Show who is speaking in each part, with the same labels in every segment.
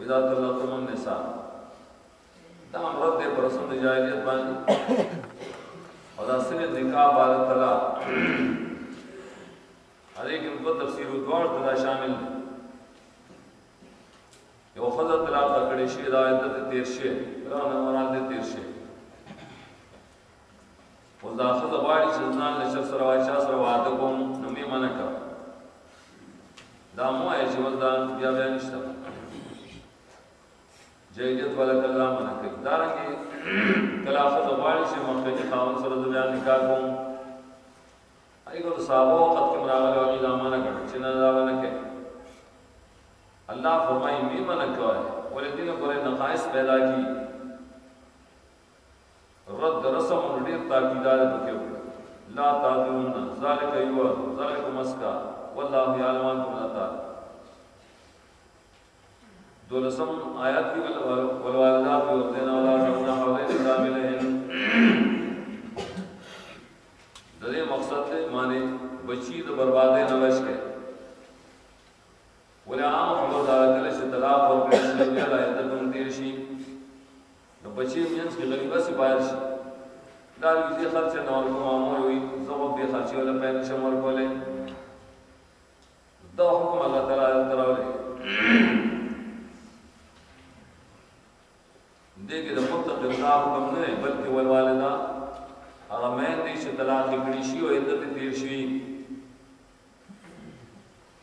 Speaker 1: وإذا طلقتم النساء دا امرد دے پر رسم جاہلیت بانی اور دا سر نکاح بعد طلاق لیکن دو تفسیر دوار تدا شامل دی یو خضر طلاق کڑی شی دا عدت تیر شی رانا مراد دے تیر شی اور دا خضر باڑی چیزنان لشک سروائی چا سروائی کوم نمی منکا دا موائے چیوز دا بیا بیانشتا جاہلیت والا کلا منکا دارنگی کلا خضر باڑی چی مخیجی خاون سرد بیان نکاح کوم ایگو صحابہ وقت کے مراغل واقعی دامانا کرتا چنہ داغا نکے اللہ فرمائی میمہ نکوا ہے والدین پر نقائص پیدا کی رد رسم ردیر تاکیدار بکے ہوئے لا تعدلون ذالک ایوہ ذالک مسکا واللہ یعلمان کم نتا دو رسم آیات کی والوالدات یوردین اولادنا حولین کاملین دے مقصد دے مانے بچی تو بربادے نوش کے بولے عام خبر دارا کلے سے طلاق اور پیش لگیا لائے تکن تیر شی بچی مینس کی غریبہ سے باہر شی دار ویزی خرچ نوال کو معمول ہوئی زوب بے خرچی والا پہن شمال کو لے دو حکم اللہ تعالیٰ تراؤ لے دیکھے دا متقل دا حکم نہیں بلکہ والوالدہ اگر میں دیش طلاق لکڑی شی و عدت تیر شی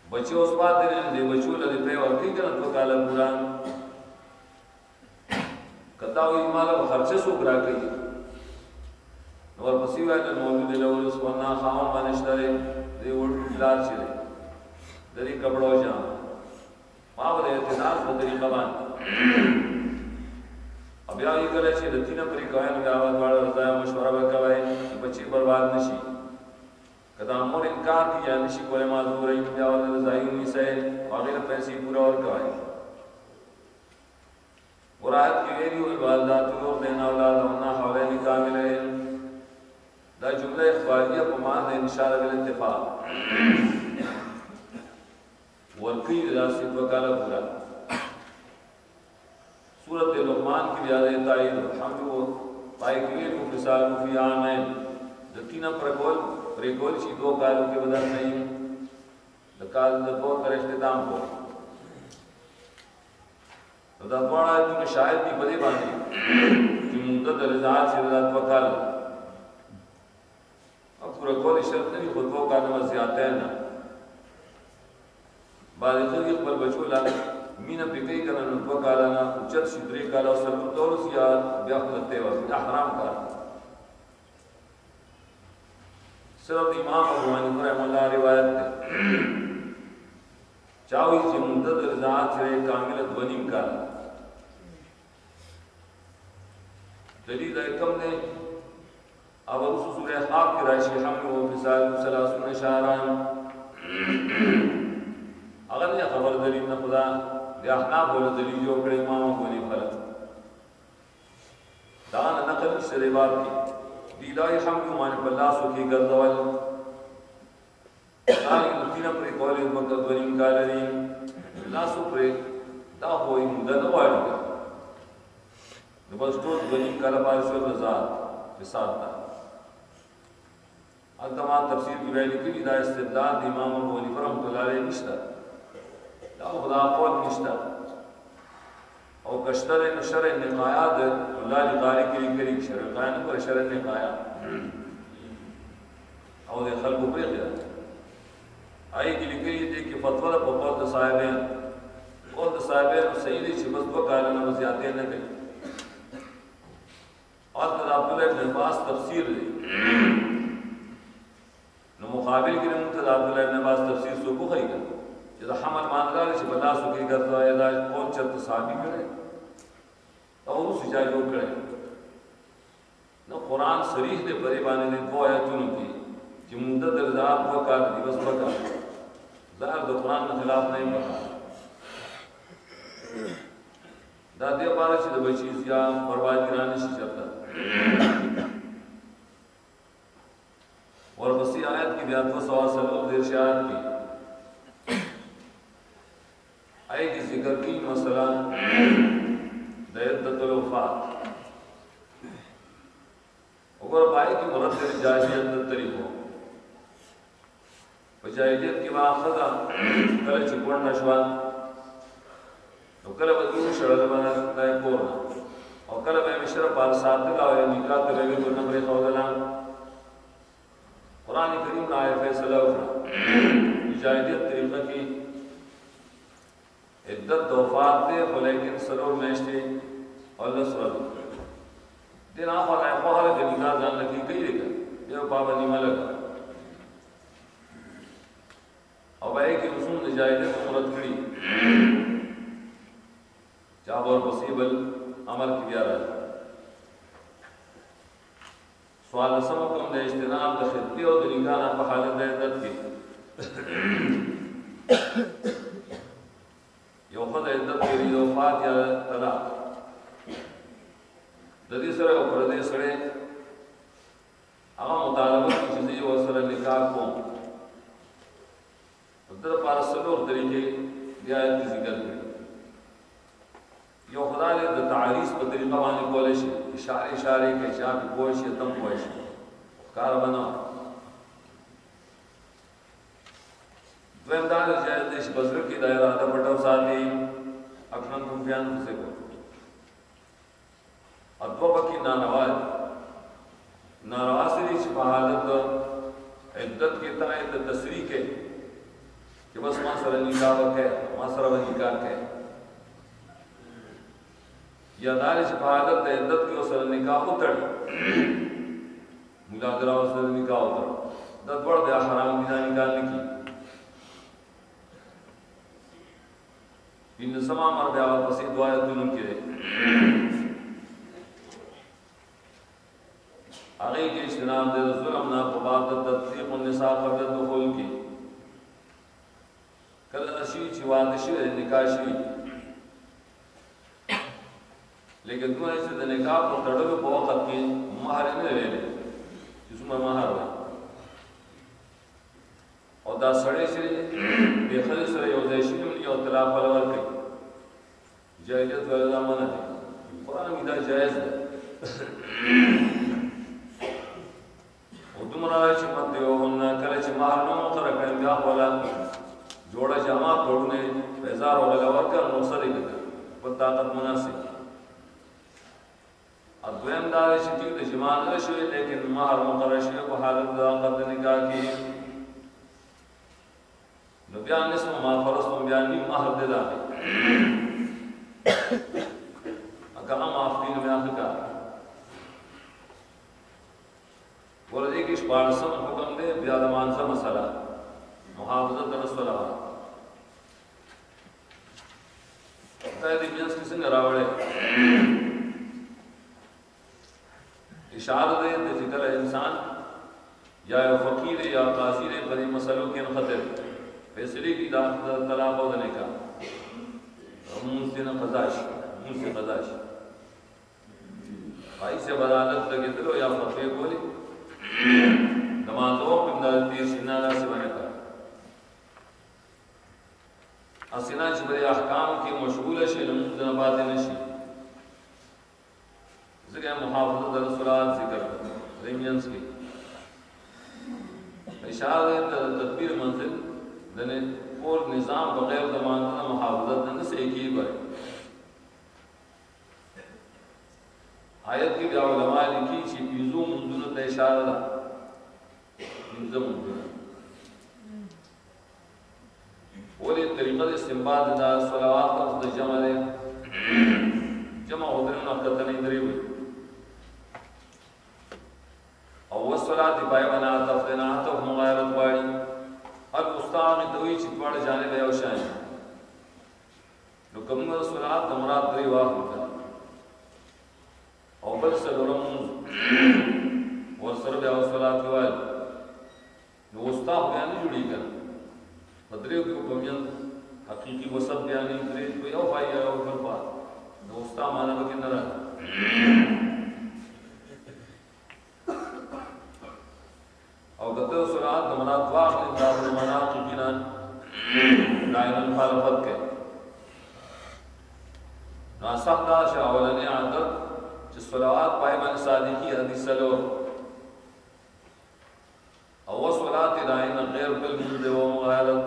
Speaker 1: بچے اس بات دینے دے بچو لدے پہ ورکی کرن تو کالا پوران کتاوی مالا خرچے سو گرا کئی نور پسیو ہے موجود لول اس ورنہ خاون بانشترے دے وڑ لار چلے دری کپڑو جان ماں بدے اعتناز بدری قبان اب یہاں یہ کرے چھے دتینا پری کوئن میں آواز بارا رضای مشورہ بکوائے بچی برباد نشی کدا امور انکار کی یا نشی کولے معذور رہی میں آواز رضای امی سے آغیر پیسی پورا اور کوائے قرآت کی ویری والوالدات یور دینا اولاد ہونا حولین کاملین دا جملہ اخباریہ پمان دے انشاءاللہ بالاتفاق ورقی راسد وکالا پورا سورت لقمان کی بیادہ تائید حمد و پائکویر و فسال فی آمین دتینا پریکول چی دو کالوں کے بدر نہیں دکال دو کر اختتام کو دا دوڑا ہے تو شاید بھی بدی باندھی کہ مدد رضاعت سے رضاعت وکال اب پریکول شرط نہیں خود وہ کالوں زیادہ ہے نا بعد خلقی اقبل بچو لانا مینا پکئی کرنا نتوہ کالانا اچت شدری کالا و سلم دور سیاد بیا خودتے وقت احرام کار صرف امام ابو حنیفہ رحمہ اللہ روایت دے چاوی چی مدد رضاعت سے کاملت ونیم کالا دلیل ایکم نے اب رسول سورہ خواب کی رائشی حمل و فسال سلاسون شہران اگر یہ خبر دلیل نہ خدا دے احناف والا دلیل جو کڑے امام ابو حنیفہ غلط دانا نقل سے بات کی دیلائی حمل مانے پر سو کی گردول دانی دتینا پر قولی وقت ونیم کالرین لاسو پر دا ہوئی مدد نواری گا نبس توت ونیم کالا پارشو رضاعت فساد دا التمام تفسیر کی ویلی کلی دا استدلال دی امام ابو حنیفہ رحمۃ اللہ علیہ نشتا دا خدا قول نشتا او کشتر شرع نقایات اللہ لقاری کلی کلی شرع قائن پر شرع نقایات او دے خلق پر خیال آئی کلی کلی دے کہ فتوہ دا قول دا صاحبین قول دا صاحبین سیدی چی بس دو کالنا وزیادین نہ گئی اور دا عبداللہ ابن عباس تفسیر دے نو مقابل کی نمونتا عبداللہ ابن عباس تفسیر سو بخی گا جدا حمل ماندار چی بلا سکی کرتا ہے دا قول چرت صحابی کرے تو انہوں سجائی جو کرے نو قرآن صریح دے پریبانے دے دو آیتونوں کی چی مدد رضاعت وکار دی بس وکار ظاہر دا قرآن میں خلاف نہیں بکا دا دے پارا چی دا بچیز یا برباد گرانی شی چرتا اور بسی آیت کی بیات و سوا سلام دیر شاید کی آئے کی ذکر کی مثلا صورت د جاهلیت د طریقو په جاهلیت کې واخذا کله چې کونډه شو نو کله به دوی شړل باندې کور او کله به مشر پال ساتل او نکاح ته ویل په نمبر خوذلان قرآن کریم نے آئے فیصلہ وکړه جاهلیت طریقه کې عدت د وفات دی خو لیکن سرور میاشتې او لس ورځې دې نه خدای په هغه کې نکاح ځان لګي کوي یو پابندي ملګر او به کې رسوم د جاهلیت مراد کړی جابر پوسیبل عمل کې بیا راځي سوال سم کوم د اجتناب د خدمت او د نکاح په حالت د عدت کې یو خدای عدت کې د وفات یا طلاق د دې سره او پر دې سره هغه مطالبه چې دې وسره نکاح کوم در پر سلور طریقې بیا ذکر کړي یو خدای د تعریض په طریقه باندې کولای شي اشاره کې اشاره کوی شي تم کوی شي کار بنا دویم دا چې د بزرګ کی دایره د پټو ساتي اخنن کوم بیان څه کو ادو پکې ناروا سری چې په حالت عدت کې تای د تسریح کې چې بس ما سره نکاح وکړه ما سره نکاح کړه یا دار چې په حالت د عدت کې سره نکاح وتړ مولا دراو سره نکاح وتړ د دوړ د حرام دي نکاح نه کی ان سما مر بیا پسې دعا دونو کې هغه کې اجتناب د ظلم نه په باب د تطبیق النساء قبل دخول کې کله شي چې واده شي نکاح شي لیکن دوی چې د نکاح په تړلو په وخت کې مہر نه ویلې چې څومره مہر وایي او دا سړی چې د خل سره یو ځای شي یو طلاق ولور کوي جایز ولا منع قرآن کې دا جایز ده او دومره چې مته وهن کله چې مہر نو مقرر کړي بیا ولا جوړه جما توړنه هزار ولا ورکر نو سره کې په طاقت مناسب دویم دا چې د جما نه شوی لیکن مہر مقرر شوی په حالت د عقد نکاح کې نو بیا نسم ما فرض بیا نیم مہر دے دا اگر معاف دین میں آخر ورځي کې شپارسم حکم دے بیا د مانځه مسله محافظت رسول الله دا دې بیان څنګه راوړې اشاره دے د ذکر انسان یا فقیر یا قاصر پر مسلو کې خطر فیصله کی طلاق او نکاح مسلم قضاش بھائی سے بدالت لگے دلو یا فتوی بولی نمازوں کو امداد پیر سنانا سے بنے کر اسینا چبری احکام کی مشغول شی نموز نبات نشی ذکر محافظت رسولات ذکر ریمینس کی اشارہ تدبیر منزل دنے اور نظام بغیر دمانہ محافظت نے سے ایک ہی بھائی آیت کی بیا علماء لکھی چی پیزو منزل تے اشارہ دا پیزو منزل ولی طریقہ استنباط دا صلوات کا جمع دے جمع ہودرن وقت نہیں دری ہوئی او والصلاة پای بنا تفنا تو مغایرت واڑی الاستاغ دوی چې په جانب یو شان نو کوم صلات د مراد دی واخلو او بل سلورم ورسره بیا صلات وای نو استاغ بیان جوړی کړ بدریو کې کومیان حقيقي وسط بیان کړی په یو پای یو بل پات نو استاغ معنا به نه راځي او دته صلات د مراد واخلو دا د مناقب جنان دائر المخالفت کے ناسخ دا شاولنی عادت چې صلوات پای باندې صادقی حدیث سلو دائن غیر بالمنز و مغالت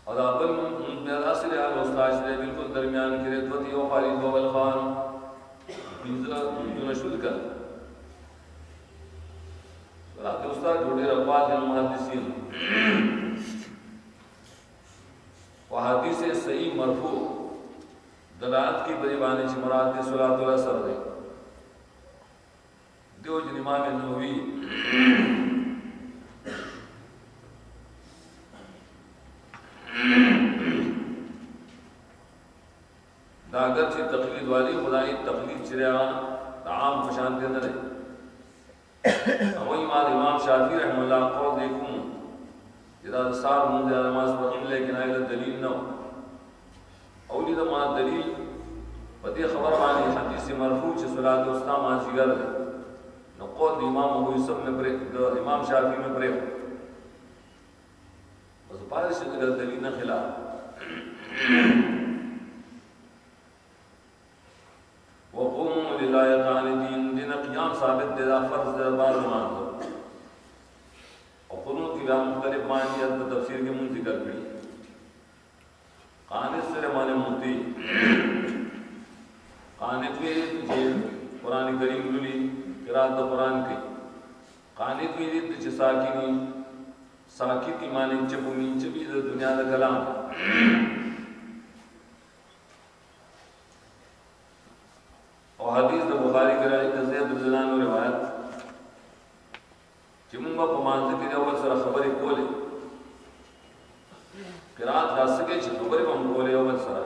Speaker 1: اور بالمنز میں اصل حال استاج نے بالکل درمیان کی ریتوتی و خالد و بالخان بیزا نشود کر رات استاد جوڑے رفات المحدثین و حدیث صحیح مرفوع دلالت کی بریبانی چی مراد دی صلاة اللہ سر دے دیو جن امام نووی دا اگرچہ تقلید والی خدای تقلید چریان عام پشانتے نہ رہے امام شافعی رحم اللہ قول دیکھوں جدا صار منذ نماز پڑھیں لیکن آئے دلیل نہ اولی دا ماں دلیل پتی خبر مانی حدیث مرفوع چھ صلاة اسلام آنچی گر ہے نقول دا امام ابو یوسف میں پریک دا امام شافعی میں پریک بس پارش دا دلیل نہ خلاف وقوموا لله قانتين دین قیام ثابت دے دا فرض دے بعض مان دو اور قنوت کی مختلف معنیت تفسیر کے من ذکر کری قانت سے معنی مطیع قانت بھی قرآن کریم للی قرآن دا قرآن کی قانت بھی چھ ساکنی ساکت کی معنی چپومی چپی دا دنیا دا کلام اور حدیث دا بخاری کرائی زید بن زنان و روایت چی منگا پا مانزه کی اول سر خبری کولے قرآن خاصکے چی خبری پا کولے اول سر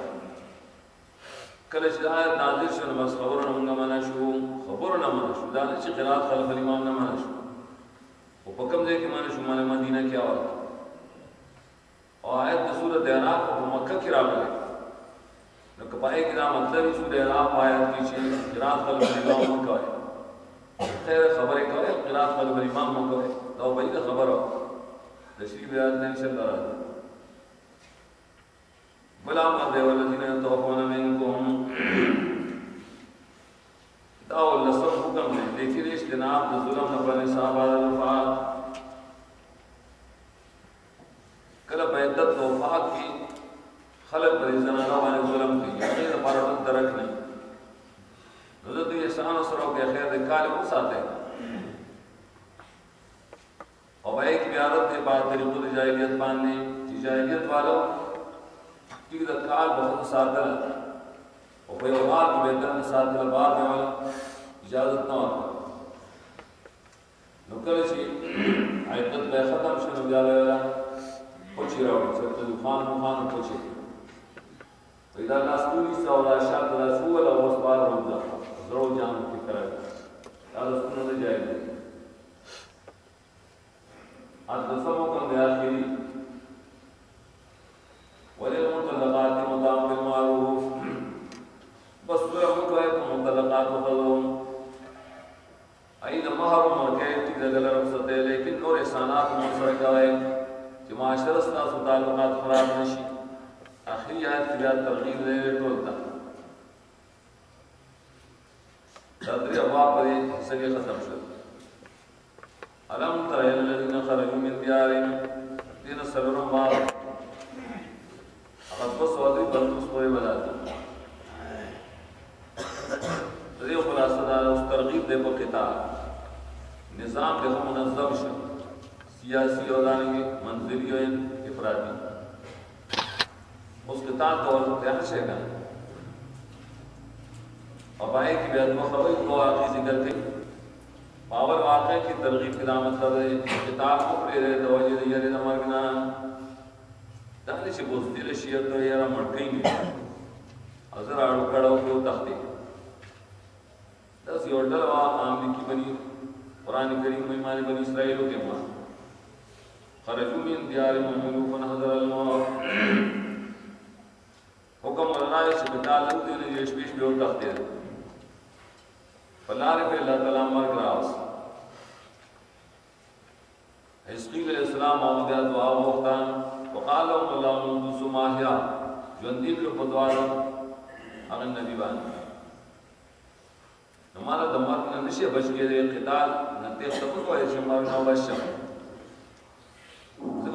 Speaker 1: کلچ آیت نازل شو نماز خبر نمانگا منا شو خبر نمانا شو دانے چی قرآن خلف الامام نمانا شو و پکم دے کے مانا شو مانا مدینہ کیا ہوتا اور آیت سورت اعراف پا مکہ کی راگلے نکپائے کی نام مطلب اس سورہ اعراف آیت کی چھے قرآن خلف الامام مکہ ہے خیر خبر کوئے قرآن خلف الامام مکہ ہے تو بھئی دا خبر ہو تشریف آیت نہیں چل رہا ہے بلا مردے والذین یتوفون منکم داو اللہ سب حکم ہے لیکن اجتناب دا ظلم نبانی صحابہ الوفات کل بیدت وفات کی خلق بری زنانہ وانے ظلم کی یقین پارٹن درک نہیں حضرت احسان سروں کے خیر دکھالے وہ ساتھ ہے اور ایک بیارت دے بعد طریقوں دی جاہلیت پاننے جی جاہلیت والوں کی دکھال بہت ساتھ اور بیوہار کی بہتر ساتھ بعد میں والا اجازت نہ ہوتا نکل چی عیدت بے ختم شنو جالے والا پوچھی رہو سبت دخان مخان پوچھی فإذا الناس تويسا ولا شاك ولا سوء ولا وصبار رمضا ضرور جانب کی کرے هذا سنة جائز الدسمو کم دے آخری وللمطلقات متاع بالمعروف بس سورہ مکوئے تو مطلقات مطلقون این مہر مرکے تیز اگل رخصت ہے لیکن نور احسانات منصر گوئے کہ معاشرہ ستا تعلقات خراب نشی آخری آیت کی بیاد ترغیب دے ٹولتا تدری ابواب پر سگے ختم شد علم تر الذین خرجوا من دیارهم دین سرورم بار اقد بس وادی بندوس کوئی بلاتا تدری خلاصہ دار اس ترغیب دے پر قتال نظام دے منظم شد سیاسی اولانی منزلی و افرادی اس قتال تو تیار شے گا اب آئے کی بیعت مخبری کو آخری ذکر کی پاور واقع کی ترغیب کی دامت کر رہے کتاب کو پڑے رہے توجہ دے یاری نمارگنا دانی چھ بزدل شیعت تو یارا مڑکیں گی حضر آڑو کڑاو کیوں تختی دس یوڈل واقع آمین کی بنی قرآن کریم میں مانے بنی اسرائیلوں کے ماں خرجو من دیار محملوفن حضر الموت حکم اللہ سے قتال لگتے ہیں جیش پیش بھی اور تختے ہیں فلار پہ اللہ تعالیٰ مرگ راس حسقیل علیہ السلام آمدیات دعا وقتان وقالهم اللہ منذ سماہیا جو اندیل کے پدوارا اغن نبی بانی ہمارا دمار نشے بچ گئے دے قتال نتیخ تبت و ایشی مرگ نو بشم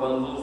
Speaker 1: 50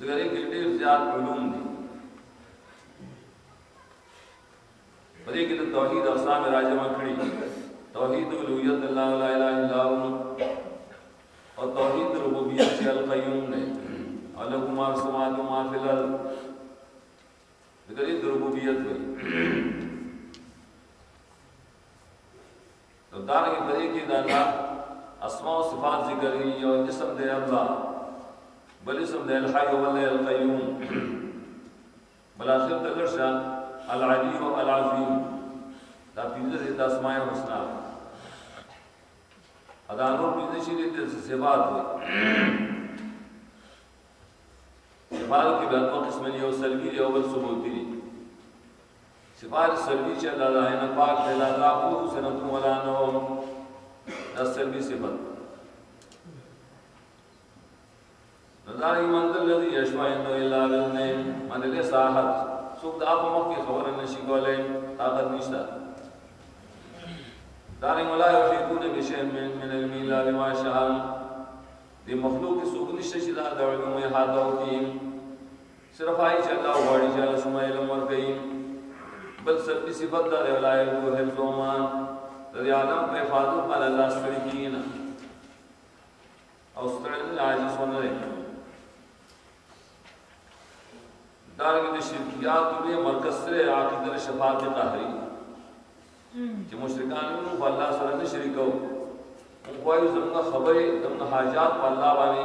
Speaker 1: ذکر کې ډېر زیات علوم دي په دې کې د توحید اقسام راجمع کړي توحید الوهیت الله لا اله الا هو او توحید ربوبیت القیوم نے له ما السماوات و ما فی الارض ذکر ربوبیت وي تو دارنګه په دې کې د الله اسماء او صفات ذکر دي او اسم دی الله بل اسم دی الحي والقيوم بل اخر تلرشا العلي والعظيم دا پینځه د اسماء الحسنا ادا نور پینځه شي د صفات وي صفات کې به په قسم یو سلبي او بل ثبوتي دي صفات سلبي چې الله نه پاک دی لا تاسو سنت ولا نو دا سلبي صفات نظر ایمان الذي يشفع عنده الا باذنه من له صاحب سوق د اپ مخ کی خبر نشي کولای طاقت نشته دارین ولا يحيطون بشيء من علم الا بما شاء دی مخلوق سوق نشته چې دا د علم احاطه کوي صرف آئی چې الله غواړي چې الله سمه علم ورکړي بل سلبي صفات د ولایت او حفظ او امان د عالم په حفاظت باندې الله ستړي کیږي نه او ستړي عاجز ونه دارنګه د شرکیات دې مرکز سره عقیده شفاعت قهري چې مشرکان نو الله سره نه شریکو او کوئی زموږه خبره زموږه حاجات الله باندې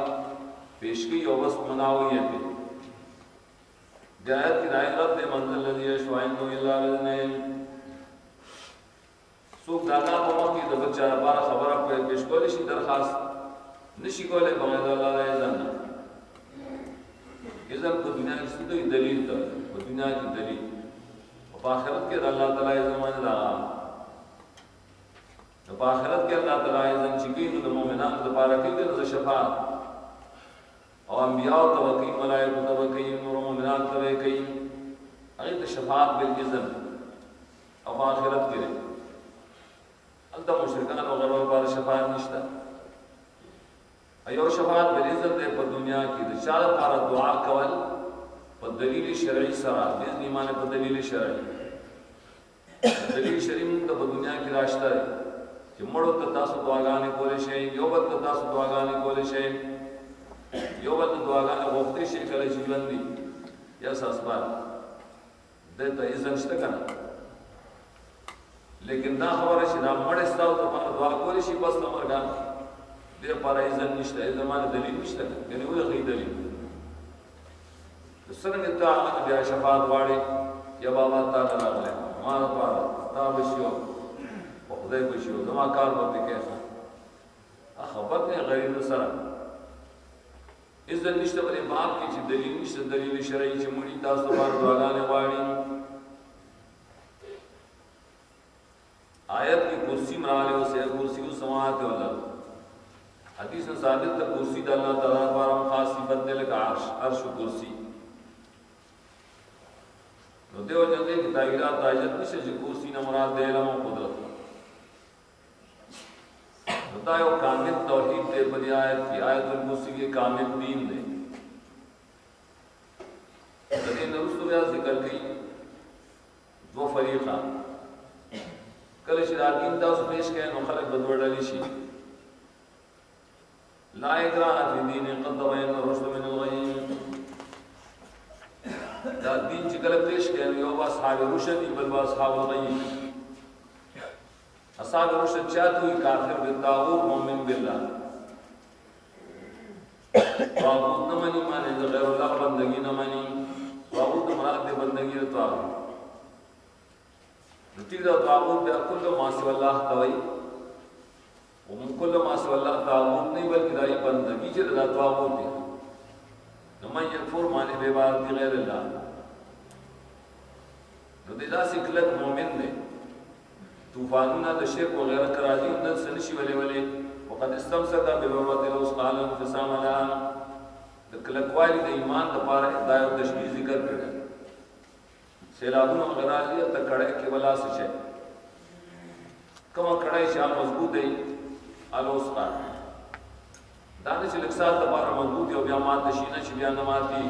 Speaker 1: پیش کی او بس مناوي دي جاءت کی رب دے منزل الذي يشفع عنده الا باذنه سوق دانا په مخ کې د بچا لپاره خبره پیش کول شي درخواست نشي کولای بغیر د الله اذن اذن په دنیا کې څه دلیل ده په دنیا کې دلیل په آخرت کې الله تعالی زمانه دا په آخرت کې الله تعالی اذن چې کوي د مؤمنانو لپاره کوي د شفاعت او انبیاء توقی ملائکه توقی نور مومنان توقی هغه د شفاعت بالاذن او آخرت کې انت مشرکان او غیر پر شفاعت نشته ایو شفاعت بالاذن د په دنیا کې د چا لپاره دعا کول په دلیل شرعي سره د ایمان په دلیل شرعي دلیل شرعي موږ په دنیا کې راشته چې مړو ته تاسو دعاګانې کولې شي یو بل ته تاسو دعاګانې کولې شي یو بل دعاګانې غوښتې شي کله چې ژوند دي یا اساسبار د ته اذن شته کنه لیکن دا خبره چې دا مړ استاو ته دعا کولی شي بس تمرګان دې پر اذن نشته زمانه دلیل نشته یعنی وایي غي دلیل څنګه ته بیا شفاعت واړي یا بابا تا راغله ما پاره تا بشيو خدای بشيو زما کار وته کې خبر نه غریب سره اذن نشته په باب کې چې دلیل نشته دلیل شرعي چې مونږ تاسو باندې دعاګانې غواړي آیت کی کرسی مراله او سے کرسی السماوات والارض حدیث میں ثابت ہے کرسی د اللہ تعالی پر خاص صفت دل کا عرش کرسی نو دیو جن دې تعبیرات آیت نشته چې کرسی نه مراد د علم او قدرت دا یو کامل توحید دے بنی آیت کی آیت الکرسی کے کامل دین دے دین رسول بیا ذکر کی دو فریقہ کل شراکین تاس پیش کہیں نو خلق بدوڑ ڈالی شی لا اکراہ فی دین قد تبین الرشد من الغی دا دین چکل پیش کہیں یو با اصحاب رشد بل با اصحاب الغی اصحاب رشد چاہت ہوئی کافر بالتاغوت مومن باللہ طاغوت نہ منی مانے غیر اللہ بندگی نہ منی طاغوت مراد دے بندگی طاغوت نتیجہ دا طاغوت بیا کل ما سوى اللہ توئی ومن کل ما سوى اللہ طاغوت نہیں بلکہ دائی بندگی چاہت دا طاغوت ہے نمان یکفر مانے بے بارتی غیر اللہ نتیجہ سکلت مومن دے طوفانونه د شرک وغیرہ کراځي نن سنشي ولې وقد استمسك بالعروة الوثقى لا انفصام لها د کلکوالي د ایمان لپاره هدايت او تشبيه ذکر کړل سیلابونه وغیرہ دې ته کړه کې ولا څه شي کوم کړه چې مضبوط دی الوثقى دانه چې لکسات لپاره مضبوط او بیا ماته شي نه چې بیا نه ماتي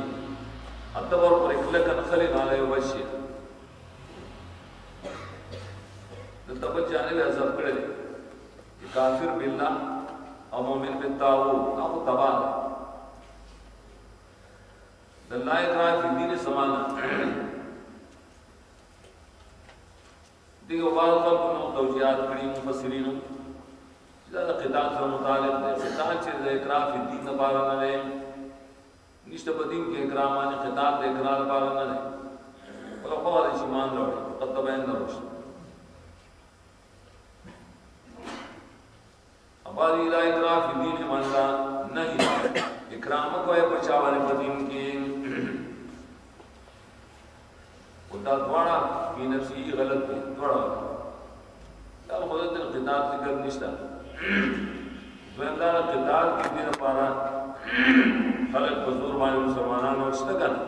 Speaker 1: اتبر پر کلک نخلي نه له وشي د تبل جانب عذاب کړي کافر بالله او مؤمن بالطاغوت او تبع د لا اکراه فی الدین سمانا دیو بعض خلقوں توجیهات کړي مفسرینو دا قطاع سره متعلق دی قطاع چې د اکراه فی الدین لپاره نه دی نشته په دین کې اکراه باندې قطاع د اکراه لپاره نه دی پر خو د ایمان راوړي قد تبین الرشد ابادی لا اکراه فی الدین ماندا نہیں اکرام کو ہے بچاوانے په دین کې دا دوڑا فی نفسی غلط دی دوڑا دا خودت القتال ذکر نشتا دویم دا قتال کی دین پارا خلق بزور مانی مسلمانان وشتا کنا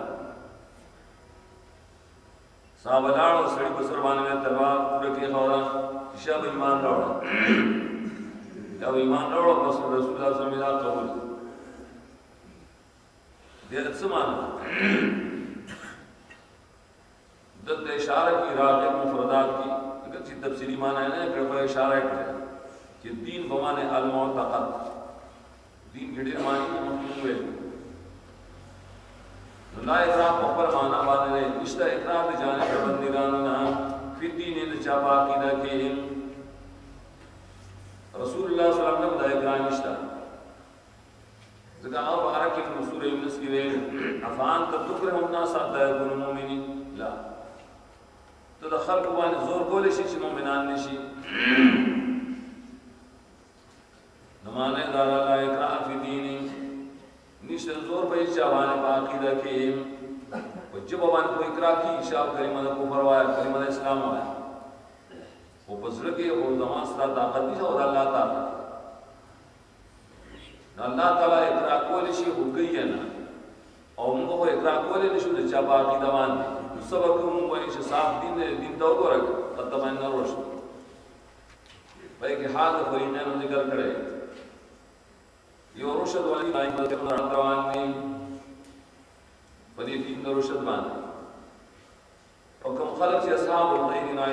Speaker 1: صحابلار و سڑی بسر مانی میں تلوار پورے کی خورا شاب ایمان روڑا جب ایمان روڑا بس رسول اللہ صلی اللہ علیہ وسلم قبول دیت سمانا دت اشارہ کی راغب مفردات کی اگر چی تفسیری معنی ہے نا کہ اشارہ ہے کہ دین بمانے المعتقد دین گھڑے معنی کو مفہوم ہے لا اقرار پر معنی بانے رہے اشتہ اقرار دے جانے پر بندگاننا فی دین اندچا باقیدہ کے رسول اللہ صلی اللہ علیہ وسلم دا اقرار اشتہ ذکر آپ آرکی رسول یونس کی وے افان تدکرہم ناسا تایکون مومنین لا تو دا خلق باندې زور کولی شي چې مومنان نشي نمانے دارا لا اکراه فی دین نشته زور په چا باندې په عقیده کې او جب باندې کوئی اکراه کی شاب کلمه د کفر وایا کلمه د اسلام وایا او پسړه کې او زمان سره طاقت نشي او الله تعالی الله تعالی اکراه کولی شي او کوي نه او موږ اکراه کولی نشو د چا په عقیده باندې سبق کوم وایي چې صاحب دین دا وګورئ تطمئن رشد په کې حال فریقین ذکر کړي یو رشد والی باندې روان دي په دې دین رشد باندې او کوم خلک چې اصحاب الغیر نه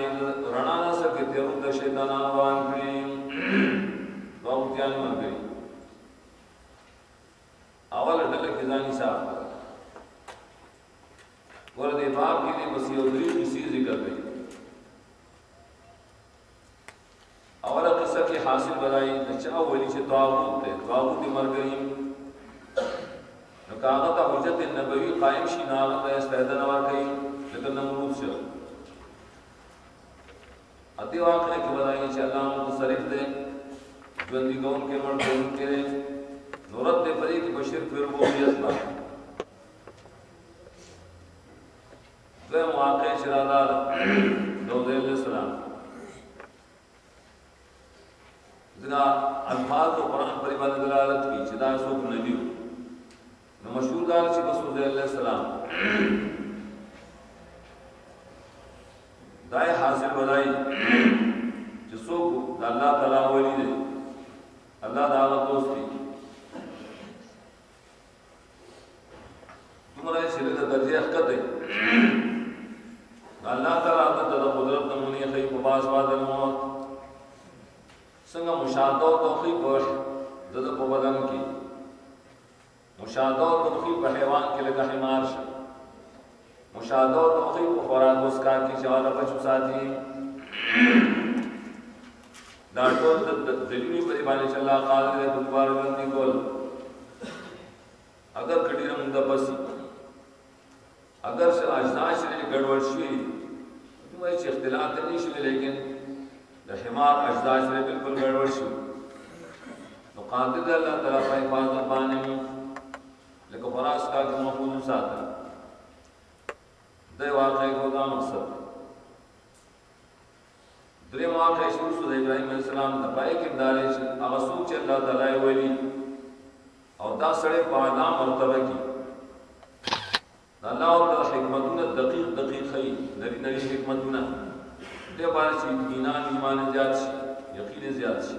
Speaker 1: رڼا نه سکے ته د شیطانانو روان کړي واوتیان مرګي اول ډله کې ځاني صاحب ورد باب کے لیے بس یہ دری کسی ذکر گئی اولا قصہ کی حاصل بنائی نچا ولی سے طاغوت تھے طاغوت مر گئی نکاغت حجت نبوی قائم شی ناغت استعدہ نوار گئی لیکن نمرود سے اتی واقعہ کی بنائی چا اللہ متصرف دے جوندی گون کے مر گون کے نورت دے پری کی بشر پھر وہ بیت بات دویم واقع شرادار داؤد علیہ السلام ذکا الفاظ و قرآن پر عبادت دلالت کی چدا سوک نبیو مشہور دار چی بس داؤد علیہ السلام دائے حاصل بدائی چی سوک دا اللہ تعالیٰ ولی دے اللہ دا آغا دوستی تمہارے شرک درجہ حقت ہے اللہ تعالیٰ عدد دا قدرت نمونی خیب و باس بعد الموت سنگا مشاہدہ و توخیب دد پو بدن کی مشاہدہ و توخیب پہ حیوان کے لگا حمار شا مشاہدہ و توخیب و خوراک اسکار کی شوالا بچو ساتھی دارتو دلیلی پر ایبانی چلا قادر ہے دلبار بندی کول اگر کٹی رمدہ پسی اگر سے اجزاء شریف گڑبڑ شوی تو وہ اختلاف نہیں شوی لیکن حمار اجزاء شریف بالکل گڑبڑ شوی تو قادر اللہ تعالیٰ کا حفاظت پانے میں لیکن فراس کا کہ محفوظ ساتھ دے واقعی کو دا مقصد دریم واقعی شروع سود ابراہیم علیہ السلام دپائے کردارے اغسوک چل اللہ تعالیٰ ولی اور دا سڑے پانا مرتبہ کی اللہ تعالی حکمتنا دقیق خی نری حکمتنا دے بارے سے ایمان زیاد شی یقین زیاد شی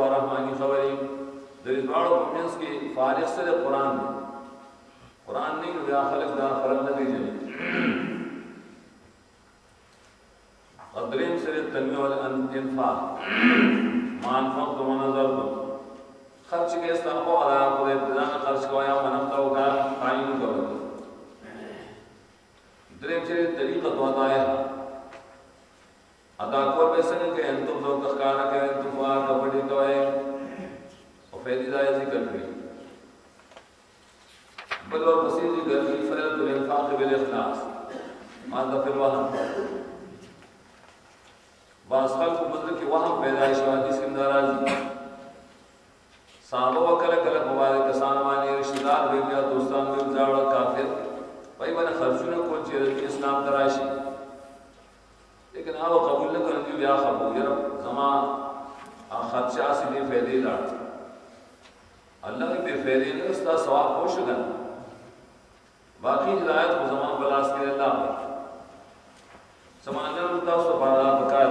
Speaker 1: په رحماني خبرې د دې ډول پمنس کې فارغ سره قران دی قران نه بیا خلق دا فرق نه دیږي قدریم سره تنویع ول انفاق مان فقط منظر خرچ کې استعفاء ادا په ابتداء خرچ کویا منفتا وکا تعین کوي دریم چې طریقه تودا ہے ادا کول به څنګه کې انتم نو کخکارا کې انتم وا کبډي کوي او فائدې دا ذکر کړی بل اور مسیح ذکر کړی فرض الانفاق بالاخلاص ماذا في الوهم بعض خلق مطلب کې وهم پیدائش حدیث کې ناراضي صحابه وکړه کله په واره کسان باندې رشتہ دار ویل دوستان ویل ځاړه کافر پای باندې خرچونه کول چې اسلام تراشي لیکن هغه قبول نه کړي بیا خبر یې زما خدشا سي دې فائدې لاړ الله دې فائدې نه استا ثواب خوشګن باقی ہدایت کو زمان بلاس کے اللہ سمانر تاسو بارا پکار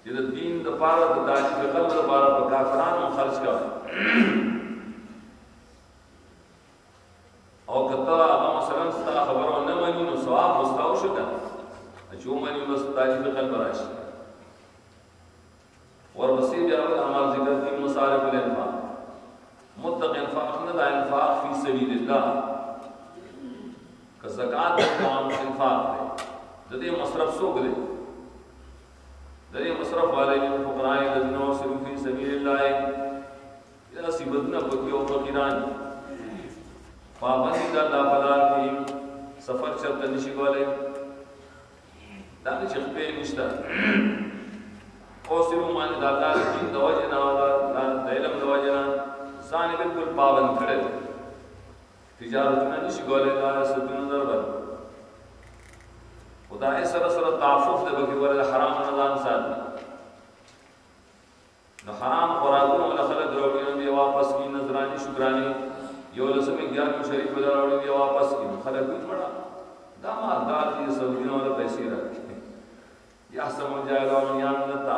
Speaker 1: چې دین د پاره د تعریف قلب د پاره په کافرانو خرج کا او کته هغه مثلا ستا خبرو نه مانی نو ثواب مستاو شو کنه جو مانی نو تعریف قلب راشي ورپسې بیا عمل ذکر دي مصارف الانفاق مطلق انفاق نه د انفاق فی سبیل الله که زکات د انفاق دی د دې مصرف څوک دی د دې مصرف والے فقراء الذين يصرفون في سبيل الله یا سیبتنا پکې او فقیران پابندی د الله تعالی کې سفر چرته نشي کولای دا چې په نشته او سیرو باندې د الله کې د وجه نه د علم د وجه نه ځان بالکل پابند کړي تجارت نه نشي کولای دا ستونه دربر خدای سره سره تعفف د بګي ول حرام نظام ساتي نو حرام خوراکونه ول خلک دروړي دی واپس کی نظرانی شکرانی یو لسمه 11 شریف دروړي دی واپس کی خلک وي پڑا دا مالدار دي سعودیانو ول پیسې راکړي یا سمو جایلو یا نتا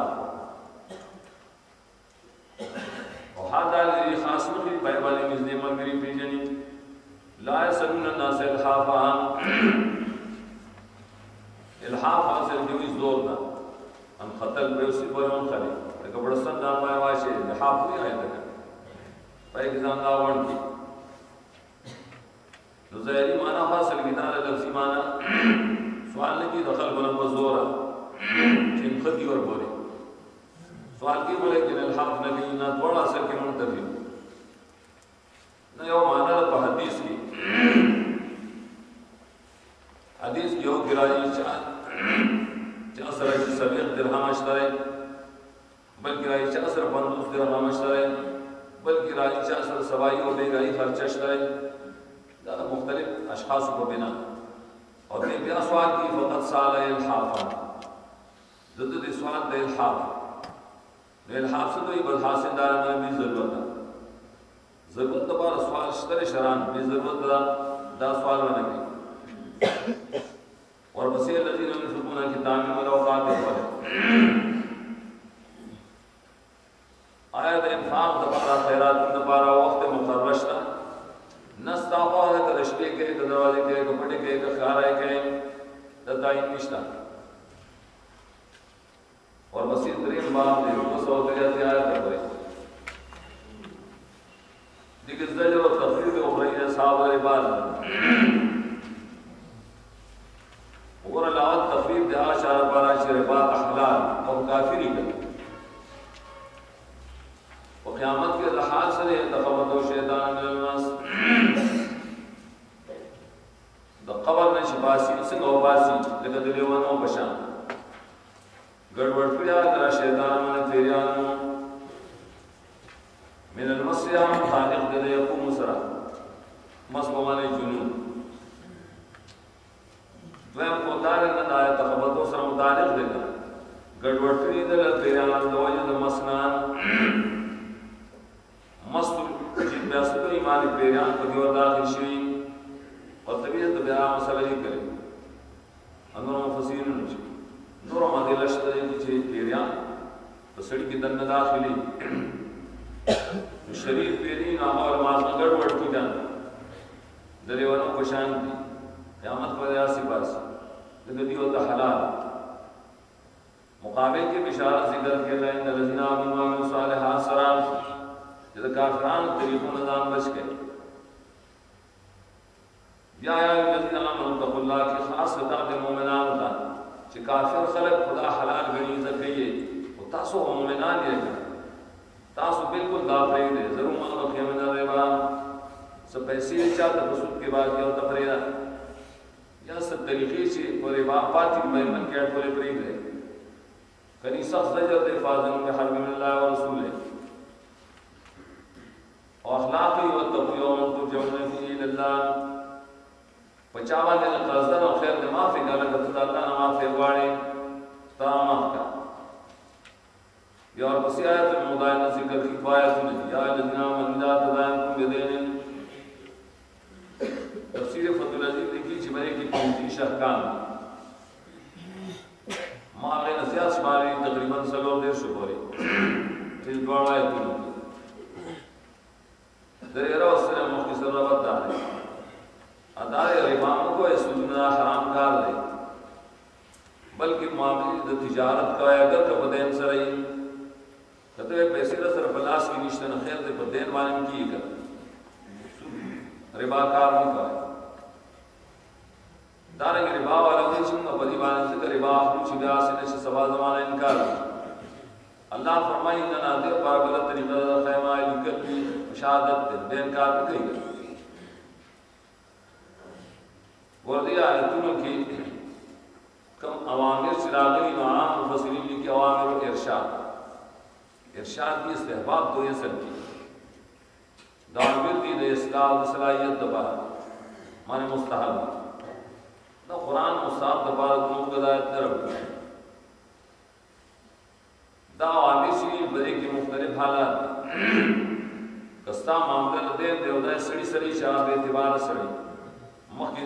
Speaker 1: او هاذا الذي خاص مخي بایبالي مزنه مګری پیجنی لا يسنن الناس الحافا الحاف حاصل دیوی زور دا ان خطل بیوسی بایون خلی لکه بڑستان دا پای واشه الحاف نہیں آئی تکا پای کسان داوان کی تو ظاہری معنی حاصل گنار لفظی معنی سوال نے کی دخل بنا بزورا چن خطی ور بولی سوال کی بولے کہ الحاف نبی نا توڑا سر کے منتبی نا یو معنی دا حدیث کی حدیث کی یو گرائی چا سر سبیق درہم اشترے بل گرائی چا سر 50 درہم اشترے بل گرائی چا سر سوائی و بیگائی خرچ اشترے دا مختلف اشخاص کو بنا اور دے بیا سوال کی فقط سال الحافا زدد سوال دے الحاف دے الحاف سے تو یہ بل حاصل دار میں بھی ضرورت ہے ضرورت دبار سوال اشترے شران بھی ضرورت دا سوال ہونے کی اور بسیع الذین ينفقون کتاب میں اوقات پر آیت انفاق دبارہ خیرات دبارہ وقت مقرر شتا نستعفا ہے کہ رشتے کے دروازے کے کپڑے کے خارے کے تعین نشتا اور بسیع دریم باب دے کو سو درجات آیت پر دیگر زجر و تخفیف اخرین اصحاب العباد اور علاوہ تخفیف دے آشار پارا شربات احلال اور کافری کا و قیامت کے رحال سے تخبط و شیطان من الناس دا قبر نے شباسی سنگ و باسی لکہ دلیوان و بشان گڑوڑ پیا کرا شیطان من تیریان من المسیح خالق دے یقوم سرا مسبوان جنون دویم متعلق نہ آیا تخبطوں سر متعلق دیگا گڑوڑتری دل تیران دوجد مسنان مست جن بیاستو ایمانی پیریان کو دیور داخل شوی اور طبیعت بیان مسئلہ ہی کرے اندر مفسرین نشی نور مدي لشتري چې پیریان په سړی کې دنه داخلي شریف پیری نام اور ماز ګډ وډ کی دان دریوانو کو شان دي قیامت پر اسی پاس دغه دیو ته حلال مقابل کې بشارت ذکر کړل ان الذين امنوا وعملوا الصالحات سراب چې کافرانو طریقو نظام بچ گئے یا الذين امنوا اتقوا الله کی خاص خطاب المؤمنان کا چې کافر خلق خدا حلال غنی زکیه او تاسو مؤمنان یې تاسو بالکل دا پرې دي ضرور مانو کې من ربا سب پیسې چا د وسود کې بعد یو تفریدا یا سب طریقې چې پورې واپاتې مې من کې ټولې پرې دي کنيسا زجر دے فاضل میں حرم اللہ و رسولہ اخلاقی و تقوی و ترجمہ فی اللہ پچاوا دے قصدن و خیر دے معافی کا لگت اللہ نہ معافی واڑے تمام کا یا اور بسی آیت المدائنہ ذکر کی آیت نے یا الذین آمنوا لا تدائنکم بدین تفسیر فتح العزیز لکھی چمرے کی 35 احکام ماغه نزیات شماري تقریبا 100 شپوري چې ډوړا ایتونه درېرا سره مختصر راوت ده ادارے ربا کو سودنا حرام کار دے بلکہ معاملے د تجارت کا اگر ته بدین سره یې کته پیسې سره پلاس کې نشته نه خیر دې بدین باندې کیږي ربا کار نه کوي دارنګ ربا والا دې څنګه په دې باندې ذکر ربا چې بیا سینې سبا زمانہ انکار اللہ فرمائے ان نادر پر غلط طریقہ خیمہ لکلی شہادت دے انکار کوي ورته آیتونو کې کوم اوامر شراغلی عام مفسرین کی اوامر و ارشاد کی استحباب دو یہ سب کی دعوت دی اصلاح صلاحیت دبا معنی مستحب دا قرآن مصاب دبا کو ہدایت طرف دا اوامر شریف بری کی مختلف حالات کستا معاملہ دے دیو دا سڑی شاہ بے اعتبار سڑی مخکې